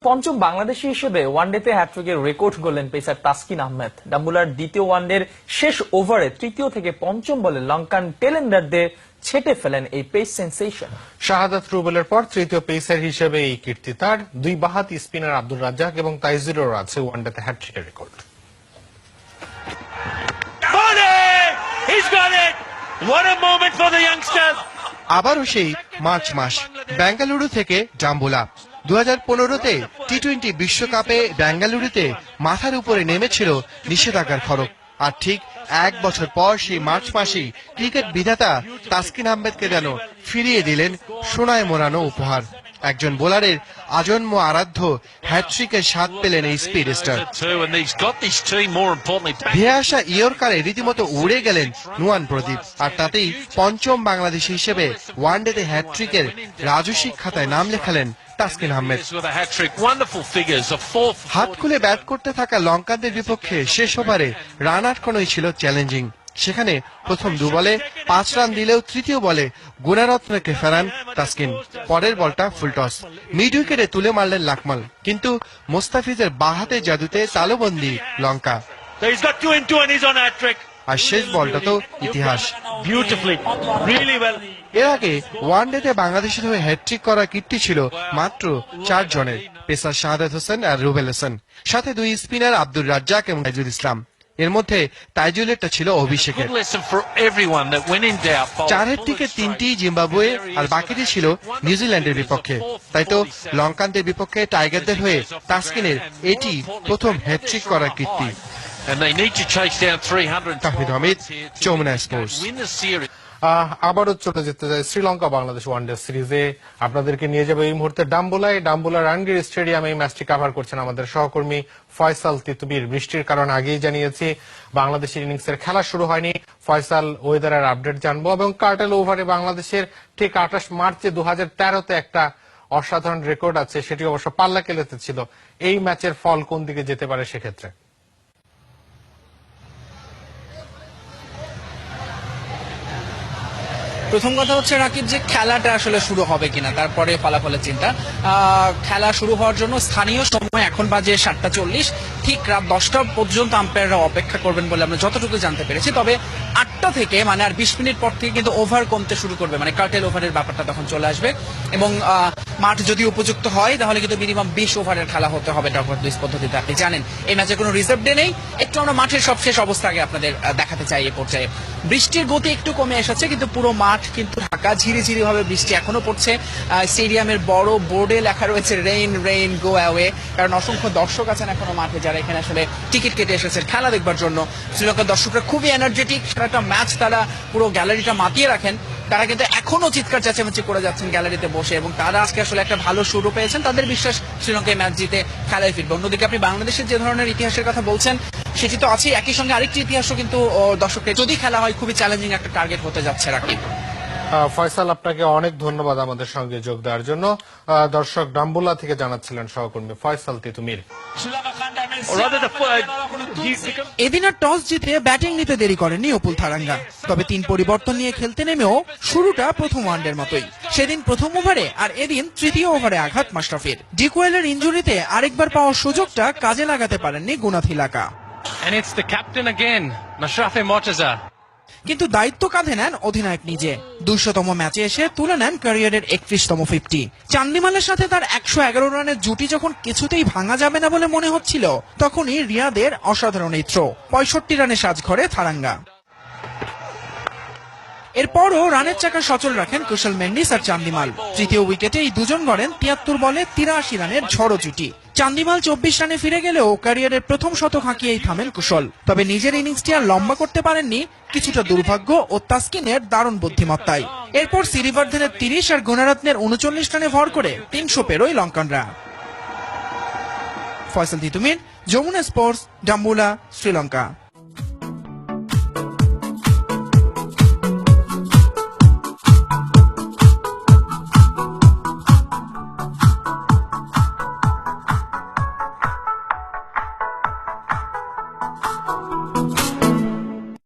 পঞ্চম বাংলাদেশী হিসেবে ওয়ানডেতে হ্যাট্রিকের রেকর্ড গড়লেন পেসার তাসকিন আহমেদ। ডাম্বুলার দ্বিতীয় ওয়ানডের শেষ ওভারে তৃতীয় থেকে পঞ্চম বলে লঙ্কান টেলেন্ডারদের ছেটে ফেলেন এই পেস সেন্সেশন। শাহাদাত রুবেলের পর তৃতীয় পেসার হিসেবে এই কীর্তি তার। দুই বাঁহাতি স্পিনার আব্দুর রাজ্জাক এবং তাইজুরের আছে ওয়ানডেতে হ্যাট্রিকের রেকর্ড। আবারও সেই মার্চ মাস, বেঙ্গালুরু থেকে ডাম্বুলা। 2015-তে টি-20 বিশ্বকাপে বেঙ্গালুরুতে মাথার উপরে নেমেছিল নিষেধাজ্ঞার খড়গ। আর ঠিক এক বছর পর সেই মার্চ মাসেই ক্রিকেট বিধাতা তাসকিন আহমেদকে যেন ফিরিয়ে দিলেন সোনায় মোড়ানো উপহার। একজন বোলারের আজন্ম আরাধ্য হ্যাট্রিকের স্বাদ পেলেন এই স্পিড স্টার। ধেয়ে আসা ইয়র্কারে রীতিমতো উড়ে গেলেন নুয়ান প্রদীপ, আর তাতেই পঞ্চম বাংলাদেশী হিসেবে ওয়ানডেতে হ্যাট্রিকের রাজস্বিক খাতায় নাম লেখালেন তাসকিন আহমেদ। হাত খুলে ব্যাট করতে থাকা লঙ্কানদের বিপক্ষে শেষ ওভারে রান আটকানোই ছিল চ্যালেঞ্জিং। সেখানে প্রথম 2 বলে 5 রান দিলেও তৃতীয় বলে গুণারত্নকে ফেরান তাসকিন। পরের বলটা ফুল টস, মিড উইকেটে তুলে মারলেন লাকমাল, কিন্তু মোস্তাফিজের বাঁহাতে জাদুতে তালুবন্দী লঙ্কা। আর শেষ বলটা তো ইতিহাস। এর আগে ওয়ানডেতে বাংলাদেশের হয়ে হ্যাট্রিক করার কীর্তি ছিল মাত্র 4 জনের, পেসার শাহাদাত হোসেন আর রুবেল হোসেন, সাথে 2 স্পিনার আব্দুর রাজ্জাক এবং তাইজুল ইসলাম। এর মধ্যে তাইজুলেরটা ছিল অভিষেকের। 4 থেকে 3টি জিম্বাবুয়ে আর বাকিটি ছিল নিউজিল্যান্ডের বিপক্ষে। তাই তো লঙ্কানদের বিপক্ষে টাইগারদের হয়ে তাসকিনের এটি প্রথম হ্যাট্রিক করার কীর্তি। তাহিদ হামিদ, যমুনা স্পোর্টস। আবারও চলে যেতে চাই শ্রীলঙ্কা বাংলাদেশ ওয়ানডে সিরিজে। আপনাদেরকে নিয়ে যাবে এই মুহূর্তে ডাম্বুলা রানগির স্টেডিয়ামে। এই ম্যাচটি কভার করছেন আমাদের সহকর্মী ফয়সাল তিতুমির। বৃষ্টির কারণ আগেই জানিয়েছি, বাংলাদেশের ইনিংসের খেলা শুরু হয়নি। ফয়সাল, ওয়েদারের আপডেট জানবো এবং কার্টেল ওভারে বাংলাদেশের ঠিক 28 মার্চে 2013-তে একটা অসাধারণ রেকর্ড আছে, সেটি অবশ্য পাল্লা কেলেতে ছিল। এই ম্যাচের ফল কোন দিকে যেতে পারে সেক্ষেত্রে? প্রথম কথা হচ্ছে রাকিব, যে খেলাটা আসলে শুরু হবে কিনা, তারপরে ফলাফলের চিন্তা। খেলা শুরু হওয়ার জন্য স্থানীয় সময় এখন বাজে 7:40, ঠিক রাত 10টা পর্যন্ত আম্পায়াররা অপেক্ষা করবেন বলে আমরা যতটুকু জানতে পেরেছি। তবে 8টা থেকে মানে আর 20 মিনিট পর থেকে কিন্তু ওভার কমতে শুরু করবে, মানে কার্টেল ওভারের ব্যাপারটা তখন চলে আসবে। এবং মাঠ যদি উপযুক্ত হয় তাহলে কিন্তু মিনিমাম 20 ওভারের খেলা হতে হবে ডগলেস লুইস পদ্ধতিতে। আপনি জানেন এই ম্যাচে কোনো রিজার্ভ ডে নেই। একটু আমরা মাঠের সবশেষ অবস্থা আগে আপনাদের দেখাতে চাই। এই পর্যায়ে বৃষ্টির গতি একটু কমে এসেছে, কিন্তু পুরো মাঠ কিন্তু ঢাকা, ঝিরিঝিরি ভাবে বৃষ্টি এখনো পড়ছে। স্টেডিয়ামের বড় বোর্ডে লেখা রয়েছে রেইন রেইন গো অ্যাওয়ে, কারণ অসংখ্য দর্শক আছেন এখনো মাঠে, যারা এখানে আসলে টিকিট কেটে এসেছেন খেলা দেখবার জন্য। শ্রীলঙ্কার দর্শকরা খুবই এনার্জেটিক, সারাটা ম্যাচ তারা পুরো গ্যালারিটা মাতিয়ে রাখেন। তারা কিন্তু এখনো চিৎকার চেঁচামেচি করে যাচ্ছেন গ্যালারিতে বসে, এবং তারা আজকে আসলে একটা ভালো শুরু পেয়েছেন। তাদের বিশ্বাস শ্রীলঙ্কায় ম্যাচ জিতে খেলায় ফিরবে। অন্যদিকে আপনি বাংলাদেশের যে ধরনের ইতিহাসের কথা বলছেন সেটি তো আছে, একই সঙ্গে আরেকটি ইতিহাসও কিন্তু দর্শকদের যদি খেলা হয় খুবই চ্যালেঞ্জিং একটা টার্গেট হতে যাচ্ছে রাকিব। ফয়সাল, আপনাকে অনেক ধন্যবাদ আমাদের সঙ্গে যোগ দেওয়ার জন্য। দর্শক ডাম্বুলা থেকে জানাচ্ছিলেন সহকর্মী ফয়সাল তিতুমির। এদিন আর টস জিতে ব্যাটিং নিতে দেরি করেননি অপুল থারাঙ্গা। তবে 3 পরিবর্তন নিয়ে খেলতে নেমেও শুরুটা প্রথম ওয়ানডের মতোই। সেদিন প্রথম ওভারে আর এদিন তৃতীয় ওভারে আঘাত মাশরাফির। ডিকোয়েলের ইনজুরিতে আরেকবার পাওয়ার সুযোগটা কাজে লাগাতে পারেননি গুনাথিলাকা। কিন্তু দায়িত্ব কাঁধে নেন অধিনায়ক নিজে। 200তম ম্যাচে এসে তুলে নেন ক্যারিয়ারের 31তম 50। চান্দিমালের সাথে তার 111 রানের জুটি যখন কিছুতেই ভাঙা যাবে না বলে মনে হচ্ছিল, তখনই রিয়াদের অসাধারণ এই থ্রো। 65 রানে সাজঘরে থারাঙ্গা। এরপরও রানের চাকা সচল রাখেন কুশল মেন্ডিস আর চান্দিমাল। তৃতীয় উইকেটে এই দুজন গড়েন 73 বলে 83 রানের ঝড়ো জুটি। চান্দিমাল 24 রানে ফিরে গেলেও ক্যারিয়ারের প্রথম শতক হাঁকিয়েই থামেন কুশল। তবে নিজের ইনিংসটি আর লম্বা করতে পারেননি, কিছুটা দুর্ভাগ্য ও তাসকিনের দারুণ বুদ্ধিমত্তায়। এরপর সিরিভার্ধেনের 30 আর গুণারত্নের 39 রানে ভর করে 300 পেরোয় লঙ্কানরা। ফয়সাল তিতুমির, যমুনা স্পোর্টস, ডাম্বুলা, শ্রীলঙ্কা।